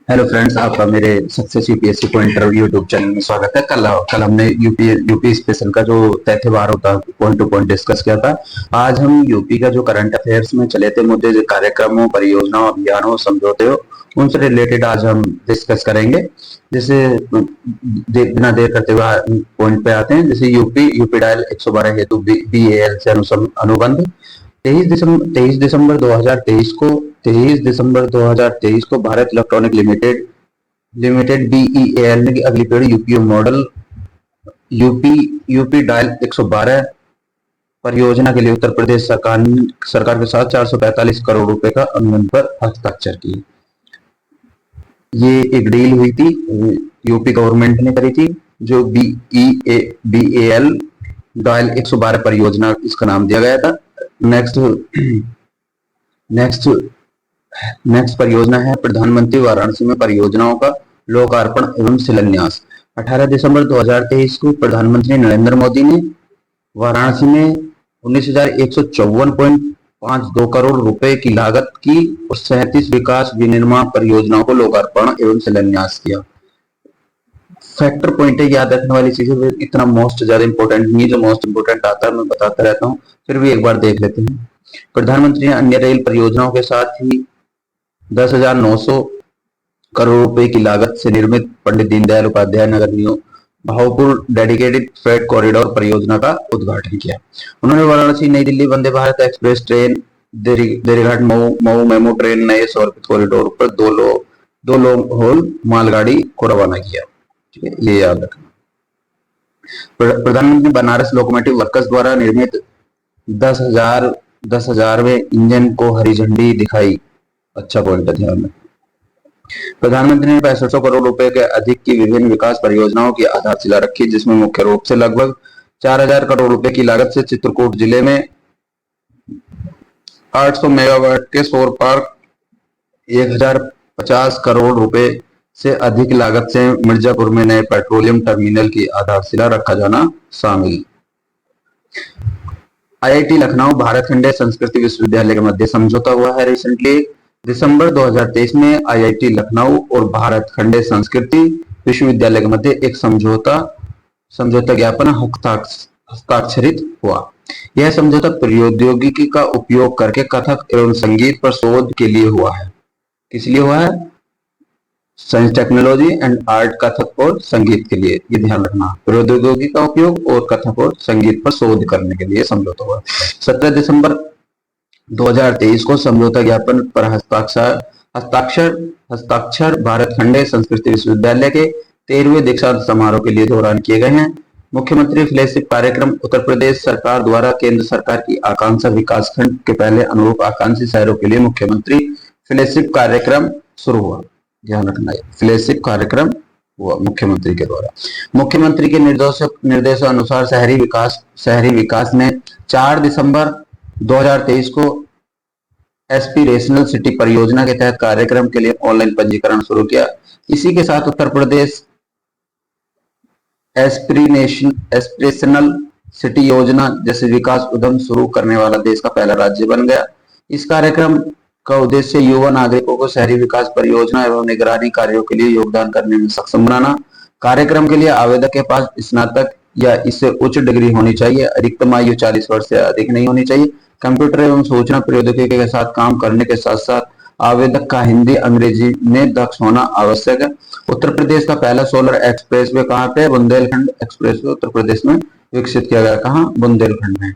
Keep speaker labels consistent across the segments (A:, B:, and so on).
A: Hello friends, आपका मेरे success UPSC pointer YouTube channel में स्वागत है। कल हमने यूपी स्पेशल का जो तथ्यवार होता है पॉइंट टू पॉइंट डिस्कस किया था। आज हम यूपी का जो करंट अफेयर्स में चले थे मुद्दे, जो कार्यक्रमों, परियोजनाओं, अभियानों, समझौते हो, उनसे रिलेटेड आज हम डिस्कस करेंगे। जैसे बिना देर करते हुए पॉइंट पे आते हैं। जैसे यूपी डायल 112 हेतु बीएएल से अनुबंध 23 दिसंबर 2023 को 23 दिसंबर 2023 को Bharat electronic limited limited BEL ने की अगली पीढ़ी UPO model UP UP dial 112 परियोजना के लिए उत्तर प्रदेश सरकार के साथ 445 करोड़ रुपए का अनुबंध पर हस्ताक्षर किए। ये एक डील हुई थी, यूपी गवर्नमेंट ने करी थी, जो बीएएल डायल 112 परियोजना इसका नाम दिया गया था। नेक्स्ट नेक्स्ट नेक्स्ट परियोजना है प्रधानमंत्री वाराणसी में परियोजनाओं का लोकार्पण एवं शिलान्यास। 18 दिसंबर 2023 को प्रधानमंत्री नरेंद्र मोदी ने वाराणसी में 19,154.52 करोड़ रुपए की लागत की और 37 विकास विनिर्माण परियोजनाओं को लोकार्पण एवं शिलान्यास किया। फैक्टर पॉइंट है, याद रखने वाली चीजें इतना मोस्ट ज्यादा इंपॉर्टेंट नहीं, जो मोस्ट इंपॉर्टेंट आता है मैं बताता रहता हूँ, फिर भी एक बार देख लेते हैं। प्रधानमंत्री ने अन्य रेल परियोजनाओं के साथ ही 10,900 करोड़ रुपए की लागत से निर्मित पंडित दीनदयाल उपाध्याय नगर निगम भावपुर डेडिकेटेड फ्रेट कॉरिडोर परियोजना का उद्घाटन किया। उन्होंने वाराणसी नई Delhi Vande Bharat express train, Dohrighat Mau MEMU train नए समर्पित कॉरिडोर पर दो लोग होल मालगाड़ी को रवाना किया। ठीक है, ये याद रखना। प्रधानमंत्री बनारस लोकोमोटिव वर्कर्स द्वारा निर्मित 10,000वें इंजन को हरी झंडी दिखाई। अच्छा पॉइंट है, ध्यान में। प्रधानमंत्री ने 6500 करोड़ रुपए के अधिक की विभिन्न विकास परियोजनाओं की आधारशिला रखी, जिसमें मुख्य रूप से लगभग 4,000 करोड़ रुपए की लागत से चित्रकूट जिले में 800 मेगावाट के सौर पार्क, 1,050 करोड़ रुपए से अधिक लागत से मिर्जापुर में नए पेट्रोलियम टर्मिनल की आधारशिला रखा जाना शामिल। आईआईटी लखनऊ भारत खंडे संस्कृति विश्वविद्यालय के मध्य समझौता हुआ है रिसेंटली। दिसंबर 2023 में आईआईटी लखनऊ और भारत खंडे संस्कृति विश्वविद्यालय के मध्य एक समझौता ज्ञापन हस्ताक्षरित हुआ। यह समझौता प्रौद्योगिकी का उपयोग करके कथक एवं संगीत पर शोध के लिए हुआ है। किस लिए हुआ है? Science, technology and art, Kathak और संगीत के लिए। ये ध्यान रखना, प्रौद्योगिकी का उपयोग और कथक और संगीत पर शोध करने के लिए समझौता हुआ। 17 दिसंबर 2023 को समझौता ज्ञापन पर हस्ताक्षर भारत खंडे संस्कृति विश्वविद्यालय के 13वें दीक्षांत समारोह के लिए दौरान किए गए हैं। मुख्यमंत्री फ्लैगशिप कार्यक्रम उत्तर प्रदेश सरकार द्वारा केंद्र सरकार की आकांक्षा विकास खंड के पहले अनुरूप आकांक्षी शहरों के लिए मुख्यमंत्री फ्लैगशिप कार्यक्रम शुरू हुआ। ध्यान रखना है, फ्लैगशिप कार्यक्रम हुआ मुख्यमंत्री के द्वारा। मुख्यमंत्री के निर्देशानुसार शहरी विकास ने 4 दिसंबर 2023 को एस्पिरेशनल सिटी परियोजना के तहत कार्यक्रम के लिए ऑनलाइन पंजीकरण शुरू किया। इसी के साथ उत्तर प्रदेश एस्पिरेशनल सिटी योजना जैसे विकास उद्यम शुरू करने वाला देश का पहला राज्य बन गया। इस कार्यक्रम का उद्देश्य युवा नागरिकों को शहरी विकास परियोजना एवं निगरानी कार्यों के लिए योगदान करने में सक्षम बनाना। कार्यक्रम के लिए आवेदक के पास स्नातक या इससे उच्च डिग्री होनी चाहिए। अधिकतम आयु 40 वर्ष से अधिक नहीं होनी चाहिए। कंप्यूटर एवं सूचना प्रौद्योगिकी के साथ काम करने के साथ साथ आवेदक का हिंदी अंग्रेजी में दक्ष होना आवश्यक है। उत्तर प्रदेश का पहला सोलर एक्सप्रेसवे कहाँ पे? बुंदेलखंड एक्सप्रेसवे उत्तर प्रदेश में विकसित किया गया। कहाँ? बुंदेलखंड में।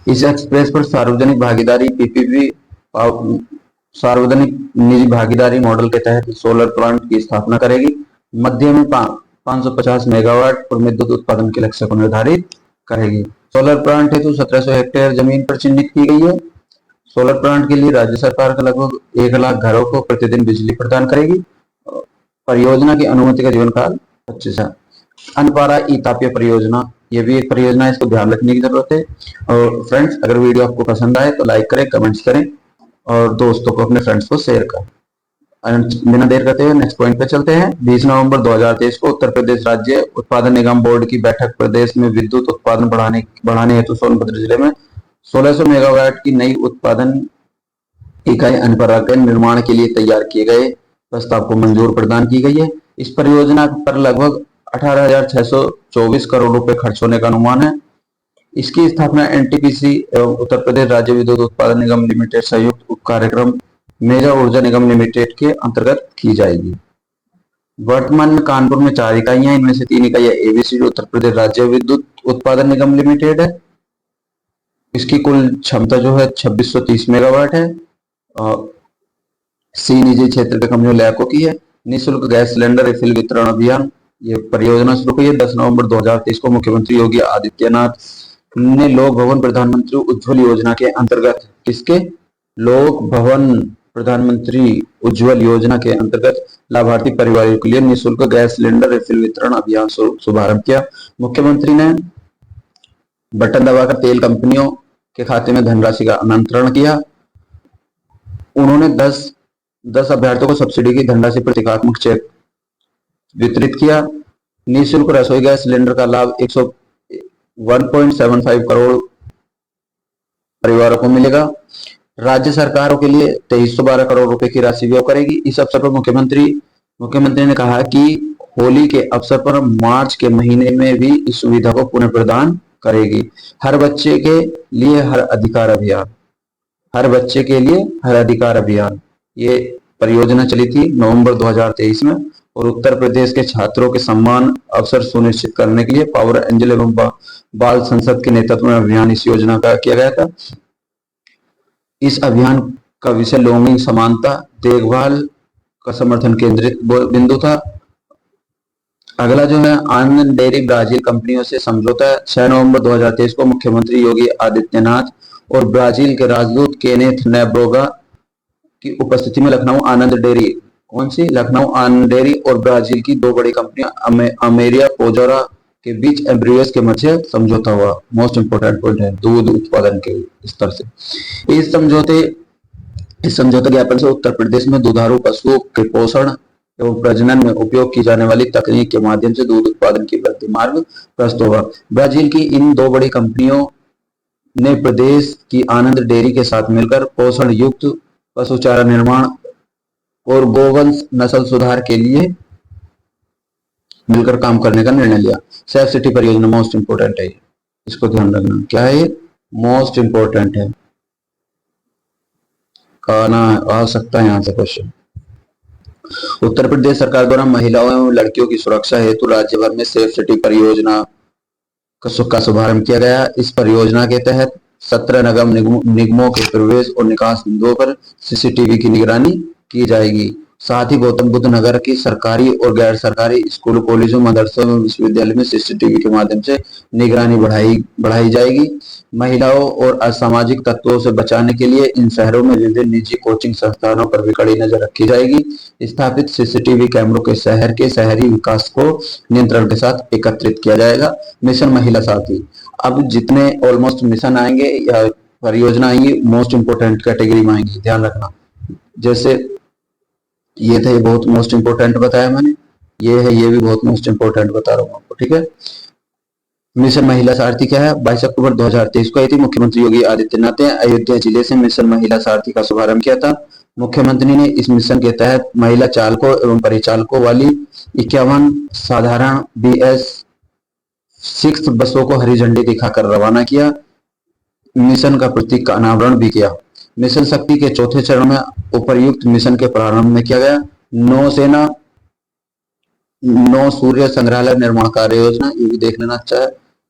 A: इस एक्सप्रेस पर सार्वजनिक भागीदारी पीपीपी सार्वजनिक निजी भागीदारी मॉडल के तहत सोलर प्लांट की स्थापना करेगी। मध्य में 550 मेगावाट और विद्युत उत्पादन के लक्ष्य को निर्धारित करेगी। सोलर प्लांट हेतु 1700 हेक्टेयर जमीन पर चिन्हित की गई है। सोलर प्लांट के लिए राज्य सरकार का लगभग 1 लाख घरों को प्रतिदिन बिजली प्रदान करेगी। परियोजना की अनुमति का जीवन काल 25 है। अनपारा ई तापीय परियोजना, ये भी एक परियोजना है, इसको ध्यान रखने की जरूरत है। और फ्रेंड्स, अगर वीडियो आपको पसंद आए तो लाइक करें, कमेंट्स करें और दोस्तों को, अपने फ्रेंड्स को शेयर करें। बिना देर करते हुए नेक्स्ट पॉइंट पे चलते हैं। 20 नवंबर 2023 को उत्तर प्रदेश राज्य उत्पादन निगम बोर्ड की बैठक प्रदेश में विद्युत उत्पादन बढ़ाने हेतु सोनभद्र जिले में 1600 मेगावाट की नई उत्पादन इकाई अनपरा के निर्माण के लिए तैयार किए गए प्रस्ताव को मंजूर प्रदान की गई है। इस परियोजना पर लगभग 18,624 करोड़ रुपए खर्च होने का अनुमान है। इसकी स्थापना एनटीपीसी एवं उत्तर प्रदेश राज्य विद्युत उत्पादन निगम लिमिटेड संयुक्त उप कार्यक्रम मेजा ऊर्जा निगम लिमिटेड के अंतर्गत की जाएगी। वर्तमान में कानपुर में 4 इकाइयां, इनमें से 3 इकाइयां एबीसी उत्तर प्रदेश राज्य विद्युत उत्पादन निगम लिमिटेड है। इसकी कुल क्षमता जो है 2630 मेगावाट है। सी निजी क्षेत्र के कंपनियों लैको की है। निःशुल्क गैस सिलेंडर रिफिल वितरण अभियान, ये परियोजना शुरू हुई है 10 नवंबर 2023 को। मुख्यमंत्री योगी आदित्यनाथ ने लोक भवन प्रधानमंत्री उज्ज्वल योजना के अंतर्गत, किसके लोक भवन प्रधानमंत्री उज्ज्वल योजना के अंतर्गत लाभार्थी परिवारों के लिए निःशुल्क गैस सिलेंडर रिफिल वितरण अभियान शुभारंभ किया। मुख्यमंत्री ने बटन दबाकर तेल कंपनियों के खाते में धनराशि का अंतरण किया। उन्होंने 10 अभ्यर्थियों को सब्सिडी की धनराशि प्रतीकात्मक चेक वितरित किया। निःशुल्क रसोई गैस सिलेंडर का लाभ 1.75 करोड़ परिवारों को मिलेगा। राज्य सरकारों के लिए 2312 करोड़ रुपए की राशि व्यय करेगी। इस अवसर पर मुख्यमंत्री ने कहा कि होली के अवसर पर मार्च के महीने में भी इस सुविधा को पुनः प्रदान करेगी। हर बच्चे के लिए हर अधिकार अभियान, हर बच्चे के लिए हर अधिकार अभियान, ये परियोजना चली थी नवंबर 2023 में। और उत्तर प्रदेश के छात्रों के सम्मान अवसर सुनिश्चित करने के लिए पावर एंजल एवं बाल संसद के नेतृत्व में अभियान इस योजना का किया गया था। इस अभियान का विषय लैंगिक समानता देखभाल का समर्थन केंद्रित बिंदु था। अगला जो है आनंद डेयरी ब्राजील कंपनियों से समझौता। 6 नवंबर 2023 को मुख्यमंत्री योगी आदित्यनाथ और ब्राजील के राजदूत केनेथ नेब्रोगा की उपस्थिति में लखनऊ आनंद डेयरी, कौन सी लखनऊ आनंद डेयरी और ब्राजील की 2 बड़ी कंपनियां अमेरिया पोजोरा के बीच एम्ब्रियोस के मध्य समझौता हुआ। मोस्ट इंपोर्टेंट पॉइंट है दूध उत्पादन के स्तर से। इस समझौता ज्ञापन से उत्तर प्रदेश में दुधारू पशुओं के पोषण एवं प्रजनन में उपयोग की जाने वाली तकनीक के माध्यम से दूध उत्पादन की वृद्धि मार्ग प्रशस्त होगा। ब्राजील की इन 2 बड़ी कंपनियों ने प्रदेश की आनंद डेयरी के साथ मिलकर पोषण युक्त पशु चारा निर्माण और गोवंश नस्ल सुधार के लिए मिलकर काम करने का निर्णय लिया। सेफ सिटी परियोजना मोस्ट इंपोर्टेंट है, इसको ध्यान रखना। क्या है? मोस्ट इंपोर्टेंट है, आ सकता है यहां से क्वेश्चन। उत्तर प्रदेश सरकार द्वारा महिलाओं एवं लड़कियों की सुरक्षा हेतु राज्य भर में सेफ सिटी परियोजना का शुभारंभ किया गया। इस परियोजना के तहत 17 नगर निगमों के प्रवेश और निकास बिंदुओं पर सीसीटीवी की निगरानी की जाएगी। साथ ही गौतम बुद्ध नगर की सरकारी और गैर सरकारी स्कूल, कॉलेजों, मदरसों एवं विश्वविद्यालय में सीसीटीवी के माध्यम से निगरानी बढ़ाई जाएगी। महिलाओं और असामाजिक तत्वों से बचाने के लिए इन शहरों में विभिन्न निजी कोचिंग संस्थानों पर भी कड़ी नजर रखी जाएगी। स्थापित सीसीटीवी कैमरों के शहर के शहरी विकास को नियंत्रण के साथ एकत्रित किया जाएगा। मिशन महिला साथी, अब जितने ऑलमोस्ट मिशन आएंगे या परियोजना आएंगी मोस्ट इंपोर्टेंट कैटेगरी में आएंगी, ध्यान रखना। जैसे ये था, ये बहुत मोस्ट इंपोर्टेंट बताया मैंने, ये है, ये भी बहुत मोस्ट इंपोर्टेंट बता रहा हूँ आपको, ठीक है। मिशन महिला सारथी क्या है? 22 अक्टूबर 2023 को आई थी। मुख्यमंत्री योगी आदित्यनाथ ने अयोध्या जिले से मिशन महिला सारथी का शुभारंभ किया था। मुख्यमंत्री ने इस मिशन के तहत महिला चालकों एवं परिचालकों वाली 51 साधारण BS6 बसों को हरी झंडी दिखाकर रवाना किया। मिशन का प्रतीक का अनावरण भी किया। मिशन शक्ति के चौथे चरण में उपर्युक्त मिशन के प्रारंभ में किया गया नौसेना 9 सूर्य संग्रहालय निर्माण कार्य योजना, ये भी देख लेना अच्छा है।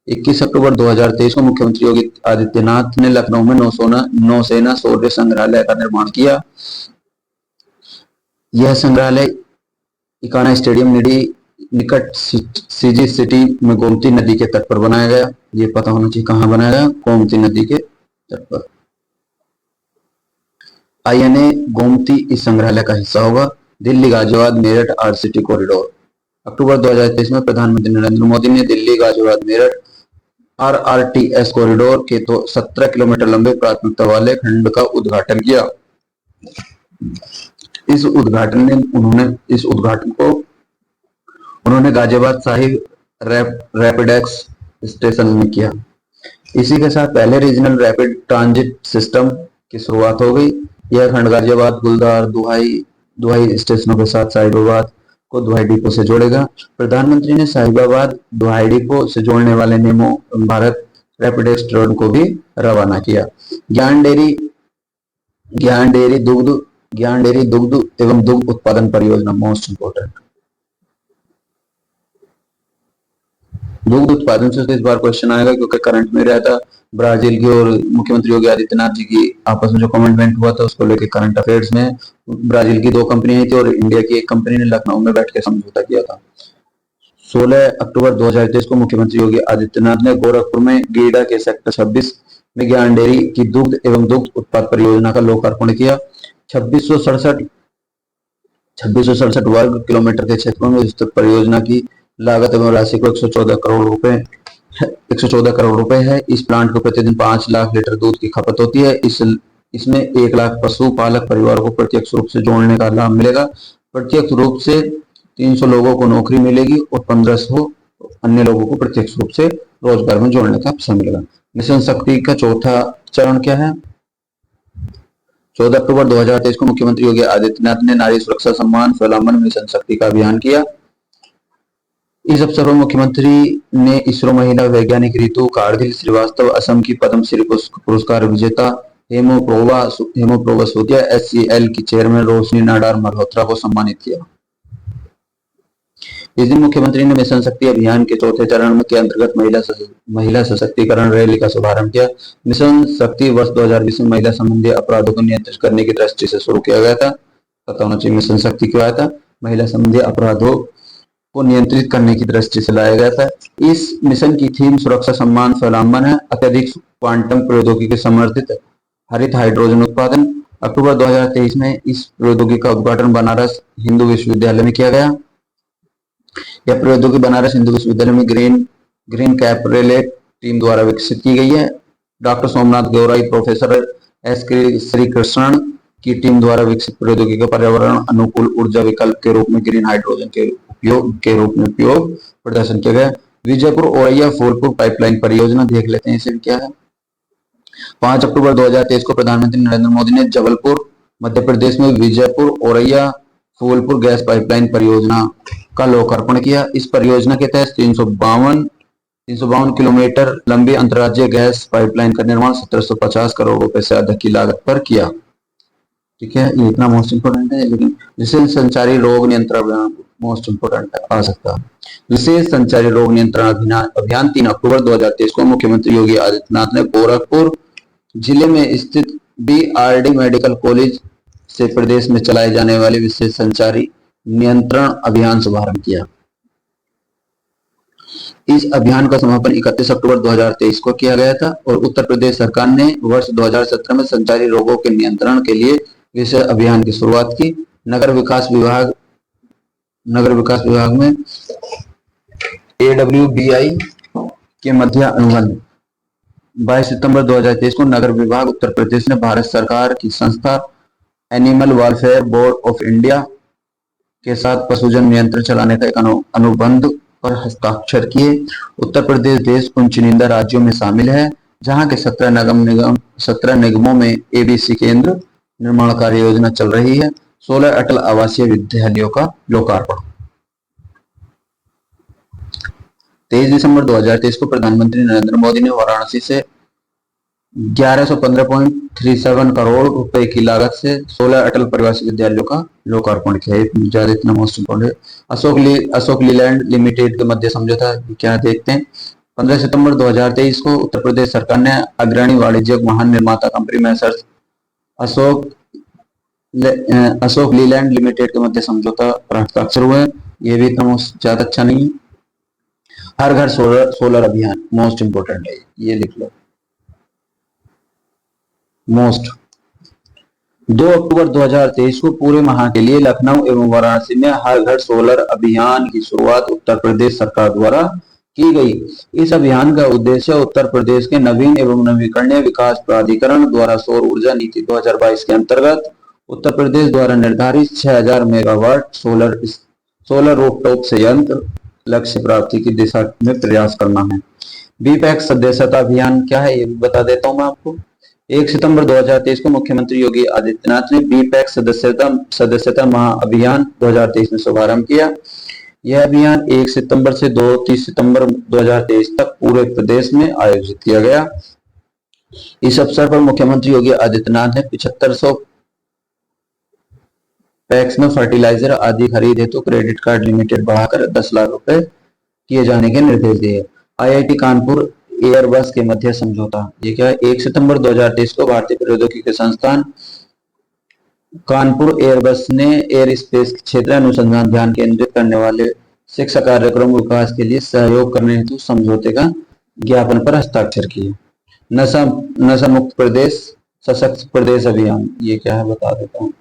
A: 21 अक्टूबर 2023 को मुख्यमंत्री योगी आदित्यनाथ ने लखनऊ में नौसेना सूर्य संग्रहालय का निर्माण किया। यह संग्रहालय इकाना स्टेडियम निकट सीजी सिटी में गोमती नदी के तट पर बनाया गया। ये पता होना चाहिए कहाँ बनाया गया, गोमती नदी के तट पर। INA गोमती इस संग्रहालय का हिस्सा होगा। Delhi Ghaziabad Meerut art city corridor, October 2023 में प्रधानमंत्री नरेंद्र मोदी ने दिल्ली गाजियाबाद मेरठ RRTS कॉरिडोर के 17 किलोमीटर लंबे प्राथमिकता वाले खंड का उद्घाटन किया। इस उद्घाटन को उन्होंने गाजियाबाद साहिब रैपिडेक्स स्टेशन में किया। इसी के साथ पहले रीजनल रैपिड ट्रांजिट सिस्टम की शुरुआत हो गई। यह खंड गाजियाबाद, गुलदार, दुहाई, दुहाई स्टेशनों के साथ साहिबाबाद को दुहाई डिपो से जोड़ेगा। प्रधानमंत्री ने साहिबाबाद दुहाई डिपो से जोड़ने वाले नेमो भारत रैपिड ट्रेन को भी रवाना किया। ज्ञान डेयरी ज्ञान डेयरी दुग्ध ज्ञान डेयरी दुग्ध एवं दुग्ध उत्पादन परियोजना मोस्ट इंपोर्टेंट। दुग्ध उत्पादन से इस बार क्वेश्चन आएगा क्योंकि करंट में रहा था। ब्राजील की और मुख्यमंत्री योगी आदित्यनाथ जी की आपस में जो कमिटमेंट हुआ था उसको लेकर करंट अफेयर्स में ब्राजील की 2 कंपनियां थी और इंडिया की 1 कंपनी ने लखनऊ में बैठ के समझौता किया था। 16 अक्टूबर 2023 को मुख्यमंत्री योगी आदित्यनाथ ने गोरखपुर में गीडा के सेक्टर 26 में ज्ञान डेयरी की दुग्ध एवं दुग्ध उत्पाद परियोजना का लोकार्पण किया। 2667 वर्ग किलोमीटर के क्षेत्रों में विस्तृत परियोजना की लागत एवं राशि को 114 करोड़ रुपए है। इस प्लांट को प्रतिदिन 5 लाख लीटर दूध की खपत होती है। इसमें 1 लाख पशुपालक परिवारों को प्रत्यक्ष रूप से जोड़ने का लाभ मिलेगा। प्रत्यक्ष रूप से 300 लोगों को नौकरी मिलेगी और 1500 अन्य लोगों को प्रत्यक्ष रूप से रोजगार में जोड़ने का अवसर मिलेगा। मिशन शक्ति का चौथा चरण क्या है? 14 अक्टूबर 2023 को मुख्यमंत्री योगी आदित्यनाथ ने नारी सुरक्षा सम्मान स्वावलंबन मिशन शक्ति का अभियान किया। इस अवसर पर मुख्यमंत्री ने इसरो महिला वैज्ञानिक रितु कारगिल श्रीवास्तव, असम की पद्मश्री पुरस्कार विजेता हेमोप्रोवा सूदिया, SCL की चेयरमैन रोशनी नाडार मल्होत्रा को सम्मानित किया। इस दिन मुख्यमंत्री ने मिशन शक्ति अभियान के चौथे चरण के अंतर्गत महिला सशक्तिकरण रैली का शुभारंभ किया। मिशन शक्ति वर्ष 2020 में महिला संबंधी अपराधों को नियंत्रित करने की दृष्टि से शुरू किया गया था। पता होना चाहिए मिशन शक्ति क्यों आया था? महिला संबंधी अपराधों को नियंत्रित करने की दृष्टि से लाया गया था। इस मिशन की थीम सुरक्षा सम्मान स्वावलंबन है। अत्यधिक क्वांटम प्रौद्योगिकी समर्थित हरित हाइड्रोजन उत्पादन। अक्टूबर 2023 में इस प्रौद्योगिकी का उद्घाटन बनारस हिंदू विश्वविद्यालय में किया गया। यह प्रौद्योगिकी बनारस हिंदू विश्वविद्यालय में ग्रीन कैपरेलेट टीम द्वारा विकसित की गई है। Doctor Somnath Gaurai, professor S Srikrishnan की टीम द्वारा विकसित प्रौद्योगिकी का पर्यावरण अनुकूल ऊर्जा विकल्प के रूप में ग्रीन हाइड्रोजन के रूप में उपयोग प्रदर्शन किया गया। विजयपुर औरैया फूलपुर पाइपलाइन परियोजना देख लेते हैं, इसे भी क्या है। 5 अक्टूबर 2023 को प्रधानमंत्री नरेंद्र मोदी ने जबलपुर मध्य प्रदेश में विजयपुर औरैया फूलपुर गैस पाइपलाइन परियोजना का लोकार्पण किया। इस परियोजना के तहत 352 किलोमीटर लंबी अंतर्राज्यीय गैस पाइपलाइन का निर्माण 1750 करोड़ रुपए से अधिक की लागत पर किया। ठीक है, ये इतना मोस्ट इंपोर्टेंट है, लेकिन विशेष संचारी रोग नियंत्रण अभियान मोस्ट इंपोर्टेंट आ सकता है। विशेष संचारी रोग नियंत्रण अभियान 3 अक्टूबर 2023 को मुख्यमंत्री योगी आदित्यनाथ ने गोरखपुर जिले में स्थित BRD मेडिकल कॉलेज से प्रदेश में चलाए जाने वाले विशेष संचारी नियंत्रण अभियान शुभारंभ किया। इस अभियान का समापन 31 अक्टूबर 2023 को किया गया था और उत्तर प्रदेश सरकार ने वर्ष 2017 में संचारी रोगों के नियंत्रण के लिए विशेष अभियान की शुरुआत की। नगर विकास विभाग में AWBI के मध्य अनुबंध 22 सितंबर 2023 को नगर विभाग उत्तर प्रदेश ने भारत सरकार की संस्था animal welfare board of India के साथ पशुधन नियंत्रण चलाने का एक अनुबंध पर हस्ताक्षर किए। उत्तर प्रदेश देश उन चुनिंदा राज्यों में शामिल है जहां के 17 निगमों में ABC केंद्र निर्माण कार्य योजना चल रही है। 16 अटल आवासीय विद्यालयों का लोकार्पण। 23 दिसंबर 2023 को प्रधानमंत्री नरेंद्र मोदी ने वाराणसी से 1115.37 करोड़ रुपए की लागत से 16 अटल प्रवासी विद्यालयों का लोकार्पण किया। इतना most important. Ashok Leyland limited के मध्य समझौता क्या देखते हैं। 15 सितंबर 2023 को उत्तर प्रदेश सरकार ने अग्रणी वाणिज्यिक वाहन निर्माता company Messrs Ashok Leyland limited के मध्य समझौता पर हस्ताक्षर हुए। ये भी इतना ज्यादा अच्छा नहीं है। हर घर सोलर अभियान मोस्ट इंपोर्टेंट है, ये लिख लो मोस्ट। 2 अक्टूबर 2023 को पूरे माह के लिए लखनऊ एवं वाराणसी में हर घर सोलर अभियान की शुरुआत उत्तर प्रदेश सरकार द्वारा की गई। इस अभियान का उद्देश्य उत्तर प्रदेश के नवीन एवं नवीकरणीय विकास प्राधिकरण द्वारा सौर ऊर्जा नीति 2022 के अंतर्गत उत्तर प्रदेश द्वारा निर्धारित 6000 मेगावाट सोलर रूफटॉप संयंत्र लक्ष्य प्राप्ति की दिशा में प्रयास करना है। BPAC सदस्यता अभियान क्या है ये भी बता देता हूं मैं आपको। 1 सितंबर 2023 को मुख्यमंत्री योगी आदित्यनाथ ने बीपैक सदस्यता महाअभियान 2023 में शुभारंभ किया। यह अभियान 1 सितंबर से 30 सितंबर 2023 तक पूरे प्रदेश में आयोजित किया गया। इस अवसर पर मुख्यमंत्री योगी आदित्यनाथ ने 7500 पैक्स में फर्टिलाइजर आदि खरीद हेतु क्रेडिट कार्ड लिमिटेड बढ़ाकर 10 लाख रुपए किए जाने के निर्देश दिए। आईआईटी कानपुर एयरबस के मध्य समझौता, ये क्या है? 1 सितंबर 2023 को भारतीय प्रौद्योगिकी संस्थान कानपुर एयरबस ने एयर स्पेस क्षेत्र अनुसंधान ध्यान केंद्रित करने वाले शिक्षा कार्यक्रम विकास के लिए सहयोग करने हेतु समझौते का ज्ञापन पर हस्ताक्षर किए। नशा मुक्त प्रदेश सशक्त प्रदेश अभियान, ये क्या है बता देता हूँ।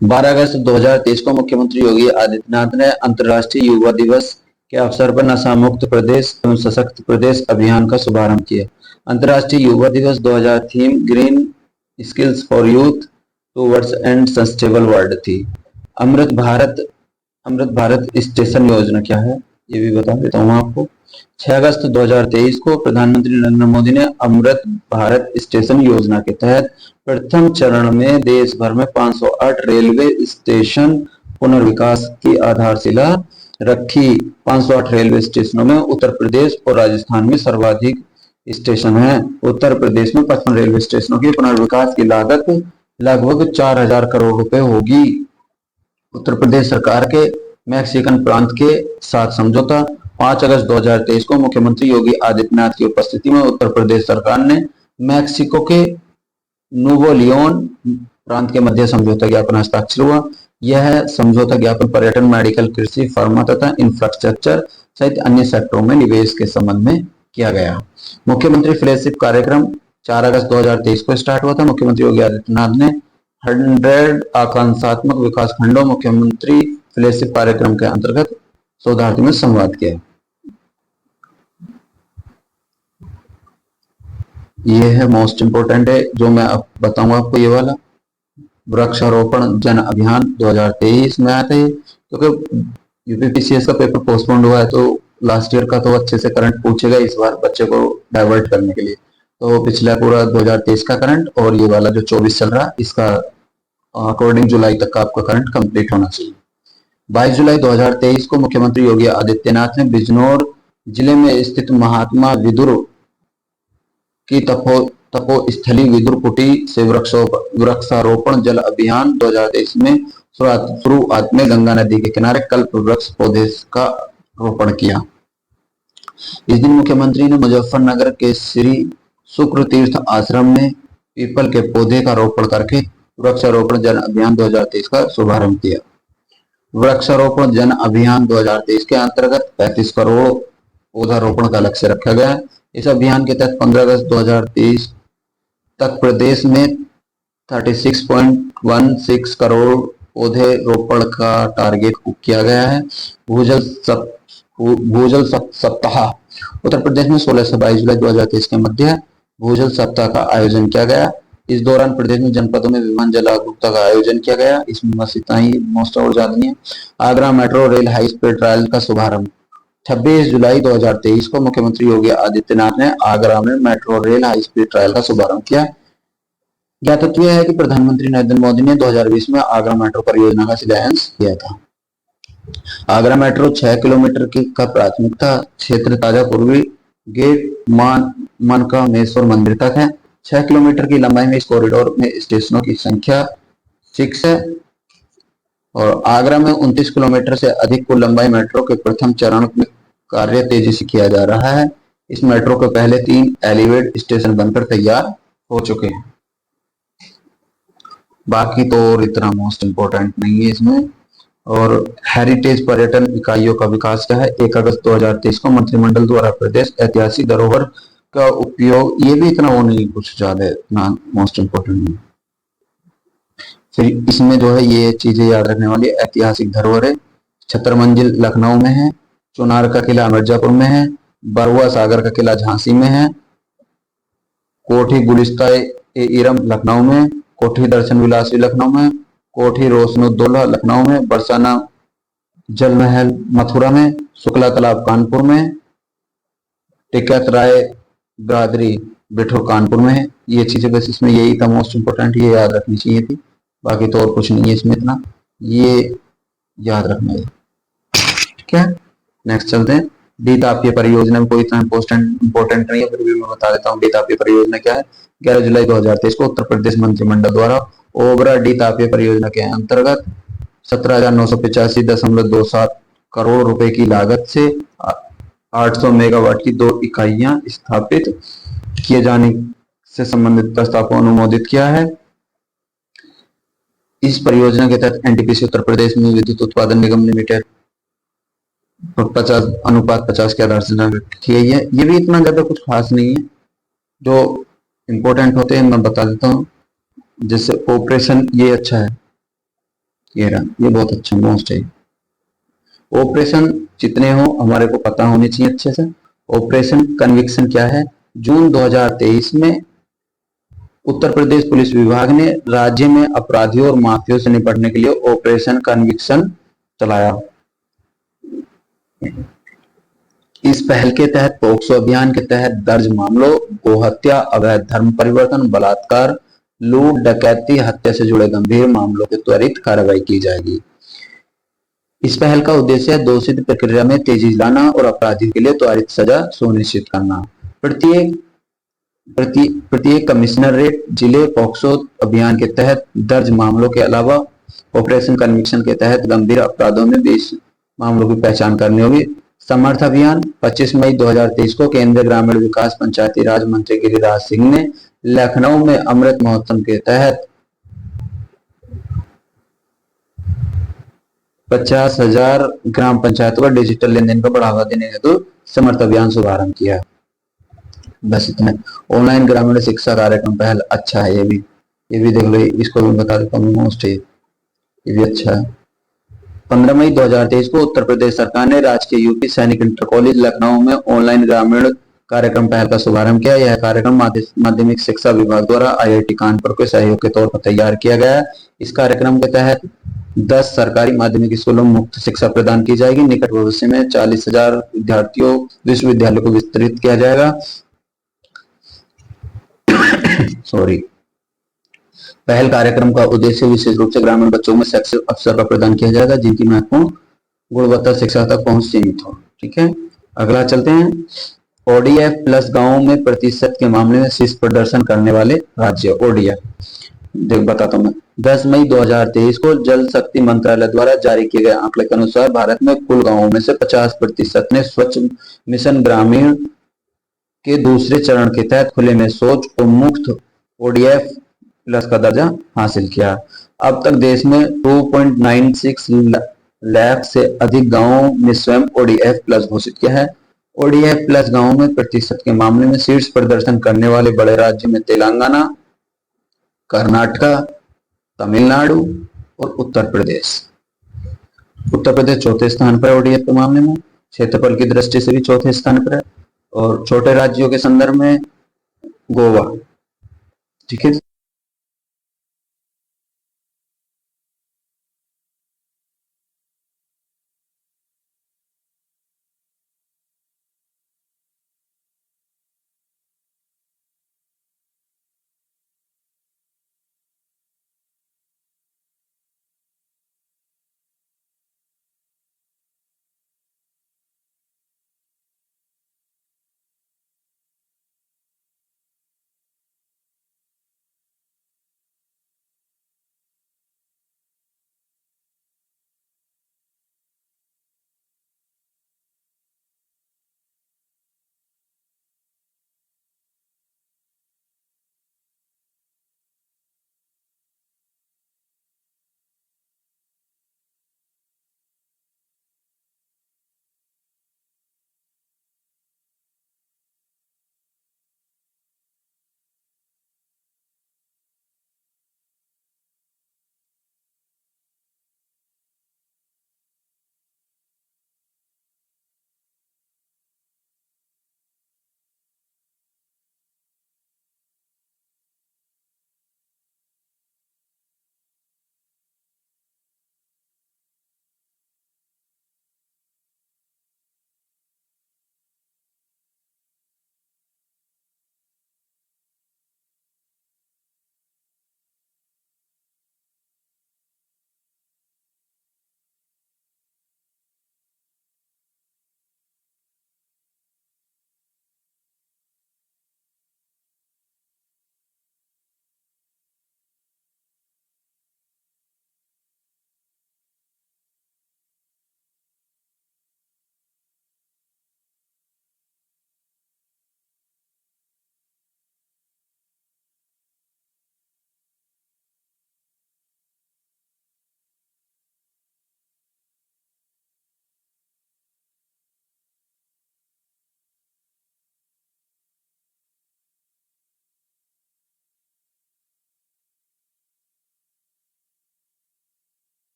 A: 12 अगस्त 2023 को मुख्यमंत्री योगी आदित्यनाथ ने अंतर्राष्ट्रीय युवा दिवस के अवसर पर नशा मुक्त प्रदेश एवं सशक्त प्रदेश अभियान का शुभारंभ किया। अंतर्राष्ट्रीय युवा दिवस 2000 theme green skills for youth towards and sustainable world थी। अमृत भारत स्टेशन योजना क्या है, ये भी बता देता हूँ आपको। 6 अगस्त 2023 को प्रधानमंत्री नरेंद्र मोदी ने अमृत भारत स्टेशन योजना के तहत प्रथम चरण में देश भर में 508 रेलवे स्टेशन पुनर्विकास की आधारशिला रखी। 508 रेलवे स्टेशनों में उत्तर प्रदेश और राजस्थान में सर्वाधिक स्टेशन है। उत्तर प्रदेश में 55 रेलवे स्टेशनों के पुनर्विकास की लागत लगभग 4000 करोड़ रुपए होगी। उत्तर प्रदेश सरकार के मैक्सिकन प्रांत के साथ समझौता। 5 अगस्त 2023 को मुख्यमंत्री योगी आदित्यनाथ की उपस्थिति में उत्तर प्रदेश सरकार ने मैक्सिको के नुवो लियोन प्रांत के मध्य समझौता ज्ञापन हस्ताक्षर हुआ। यह समझौता ज्ञापन पर्यटन, मेडिकल, कृषि, फार्मा तथा इंफ्रास्ट्रक्चर सहित अन्य सेक्टरों में निवेश के संबंध में किया गया। मुख्यमंत्री फ्लैगशिप कार्यक्रम 4 अगस्त 2023 को स्टार्ट हुआ था। मुख्यमंत्री योगी आदित्यनाथ ने 100 आकांक्षात्मक विकास खंडों मुख्यमंत्री फ्लैगशिप कार्यक्रम के अंतर्गत सौदार्थी में संवाद किया। ये है मोस्ट इंपोर्टेंट है जो मैं अब बताऊंगा आपको, ये वाला वृक्षारोपण जन अभियान 2023 में आते हैं, क्योंकि यूपीपीसीएस का पेपर पोस्टपोन हुआ है तो लास्ट ईयर का तो अच्छे से करंट पूछेगा इस बार बच्चे को डाइवर्ट करने के लिए। तो पिछला पूरा 2023 का करंट और ये वाला जो 24 चल रहा इसका अकॉर्डिंग जुलाई तक का आपका करंट कंप्लीट होना चाहिए। 22 जुलाई 2023 को मुख्यमंत्री योगी आदित्यनाथ ने बिजनौर जिले में स्थित महात्मा विदुर की तपोस्थली विदुर कुटी से वृक्षारोपण जल अभियान 2023 में शुरुआत में गंगा नदी के किनारे कल्प वृक्ष पौधे का रोपण किया। इस दिन मुख्यमंत्री ने मुजफ्फरनगर के श्री शुक्र तीर्थ आश्रम में पीपल के पौधे का रोपण करके वृक्षारोपण जन अभियान 2023 का शुभारंभ किया। वृक्षारोपण जन अभियान 2023 के अंतर्गत 35 करोड़ पौधारोपण का लक्ष्य रखा गया है। इस अभियान के तहत 15 अगस्त 2023 तक प्रदेश में 36.16 करोड़ पौधे रोपण का टारगेट किया गया है। भूजल सप्ताह उत्तर प्रदेश में 16 से 22 जुलाई 2023 के मध्य भूजल सप्ताह का आयोजन किया गया। इस दौरान प्रदेश में जनपदों में विभिन्न जल जागरूकता का आयोजन किया गया। इसमें बस इतना ही, मोस्ट और ज्यादा नहीं है। Agra metro rail high speed trial का शुभारंभ 26 जुलाई 2023 को मुख्यमंत्री योगी आदित्यनाथ ने आगरा में metro rail high speed trial का शुभारंभ किया। ज्ञातव्य यह है कि प्रधानमंत्री नरेंद्र मोदी ने 2020 में आगरा मेट्रो परियोजना का शिलान्यास किया था। आगरा मेट्रो 6 किलोमीटर का प्राथमिकता क्षेत्र ताजा पूर्वी गेट मानकामेश्वर मंदिर तक है। 6 किलोमीटर की लंबाई में इस कॉरिडोर में स्टेशनों की संख्या 6 है और आगरा में 29 किलोमीटर से अधिक कुल लंबाई मेट्रो के प्रथम चरण में कार्य तेजी से किया जा रहा है। इस मेट्रो के पहले 3 एलिवेटेड स्टेशन बनकर तैयार हो चुके हैं। बाकी तो और इतना मोस्ट इंपोर्टेंट नहीं है इसमें। और हेरिटेज पर्यटन इकाइयों का विकास क्या है? 1 अगस्त 2023 को मंत्रिमंडल द्वारा प्रदेश ऐतिहासिक धरोहर का उपयोग, ये भी इतना वो नहीं, कुछ ज्यादा इतना मोस्ट इंपोर्टेंट नहीं। फिर इसमें जो है ये चीजें याद रखने वाली, ऐतिहासिक धरोहर छतर मंजिल लखनऊ में है, चुनार का किला मिर्जापुर में है, बरुआ सागर का किला झांसी में है, कोठी गुलिस्ता-ए-इरम लखनऊ में, कोठी दर्शन विलास लखनऊ में, कोठी रोशनुद्दौला लखनऊ में, बरसाना जल महल मथुरा में, शुक्ला तालाब कानपुर में, टिकैत राय बिरादरी बिठूर कानपुर में है। ये चीजें बस इसमें यही था मोस्ट इम्पोर्टेंट, ये याद रखनी चाहिए थी, बाकी तो और कुछ नहीं है इसमें इतना, ये याद रखना है। ठीक है, नेक्स्ट चलते हैं। डी तापीय परियोजना में कोई इतना इंपोर्टेंट नहीं है, फिर भी मैं बता देता हूँ डी तापीय परियोजना क्या है। 11 जुलाई 2023 को उत्तर प्रदेश मंत्रिमंडल द्वारा ओबरा डी तापीय परियोजना के अंतर्गत 17,985.27 करोड़ रुपए की लागत से 800 मेगावाट की 2 इकाइयां स्थापित किए जाने से संबंधित प्रस्ताव को अनुमोदित किया है। इस परियोजना के तहत एनटीपीसी उत्तर प्रदेश में विद्युत उत्पादन निगम लिमिटेड 50:50 के आधार से की गई है। ये भी इतना ज्यादा कुछ खास नहीं है, जो इंपॉर्टेंट होते हैं मैं बता देता हूँ। जैसे ऑपरेशन, ये अच्छा है, ये बहुत अच्छा मोस्ट है। ऑपरेशन जितने हो हमारे को पता होने चाहिए अच्छे से। ऑपरेशन कन्विक्शन क्या है? जून 2023 में उत्तर प्रदेश पुलिस विभाग ने राज्य में अपराधियों और माफियों से निपटने के लिए ऑपरेशन कन्विक्शन चलाया। इस पहल के तहत पोक्सो अभियान के तहत दर्ज मामलों, गोहत्या, अवैध धर्म परिवर्तन, बलात्कार, लूट, डकैती, हत्या से जुड़े गंभीर मामलों की त्वरित कार्रवाई की जाएगी। इस पहल का उद्देश्य है दोषित प्रक्रिया में तेजी लाना और अपराधी के लिए त्वरित सजा सुनिश्चित करना। प्रत्येक कमिश्नरेट जिले पोक्सो अभियान के तहत दर्ज मामलों के अलावा ऑपरेशन कन्विक्शन के तहत गंभीर अपराधों में 20 मामलों की पहचान करनी होगी। समर्थ अभियान 25 मई 2023 को केंद्रीय ग्रामीण विकास पंचायती राज मंत्री गिरिराज सिंह ने लखनऊ में अमृत महोत्सव के तहत 50,000 ग्राम पंचायतों का डिजिटल लेन देन को बढ़ावा देने हेतु समर्थ अभियान शुभारंभ किया। बस इतना। ऑनलाइन ग्रामीण शिक्षा कार्यक्रम पहल अच्छा है, ये भी देख लो, इसको भी बता देता हूँ, मोस्ट है, ये भी अच्छा है। 15 मई 2023 को उत्तर प्रदेश सरकार ने राजकीय यूपी सैनिक इंटर कॉलेज लखनऊ में ऑनलाइन ग्रामीण कार्यक्रम पहल का शुभारंभ किया। यह कार्यक्रम माध्यमिक शिक्षा विभाग द्वारा आईआईटी कानपुर के सहयोग के तौर पर तैयार किया गया है। इस कार्यक्रम के तहत 10 सरकारी माध्यमिक स्कूलों में मुफ्त शिक्षा प्रदान की जाएगी। निकट भविष्य में 40,000 विद्यार्थियों विश्वविद्यालय को विस्तृत किया जाएगा। सॉरी। पहल कार्यक्रम का उद्देश्य विशेष रूप से ग्रामीण बच्चों में शैक्षिक अवसर का प्रदान किया जाएगा जिनकी महत्वपूर्ण गुणवत्ता शिक्षा तक पहुंच सीमित हो। ठीक है, अगला चलते हैं। ओडीएफ प्लस गांवों में प्रतिशत के मामले में शीर्ष प्रदर्शन करने वाले राज्य। ओडीएफ देख बताता हूं मैं। 10 मई 2023 को जल शक्ति मंत्रालय द्वारा जारी किए गए आंकड़े के अनुसार भारत में कुल गांवों में से 50% ने स्वच्छ मिशन ग्रामीण के दूसरे चरण के तहत खुले में शौच और मुक्त ओडीएफ प्लस का दर्जा हासिल किया। अब तक देश में 2.96 लाख से अधिक गांवों में स्वयं ओडीएफ प्लस घोषित किया है। ओडीएफ प्लस गांवों में प्रतिशत के मामले में शीर्ष प्रदर्शन करने वाले बड़े राज्य में तेलंगाना, कर्नाटका, तमिलनाडु और उत्तर प्रदेश। उत्तर प्रदेश चौथे स्थान पर ओडीएफ के मामले में, क्षेत्रफल की दृष्टि से भी चौथे स्थान पर है, और छोटे राज्यों के संदर्भ में गोवा। ठीक है।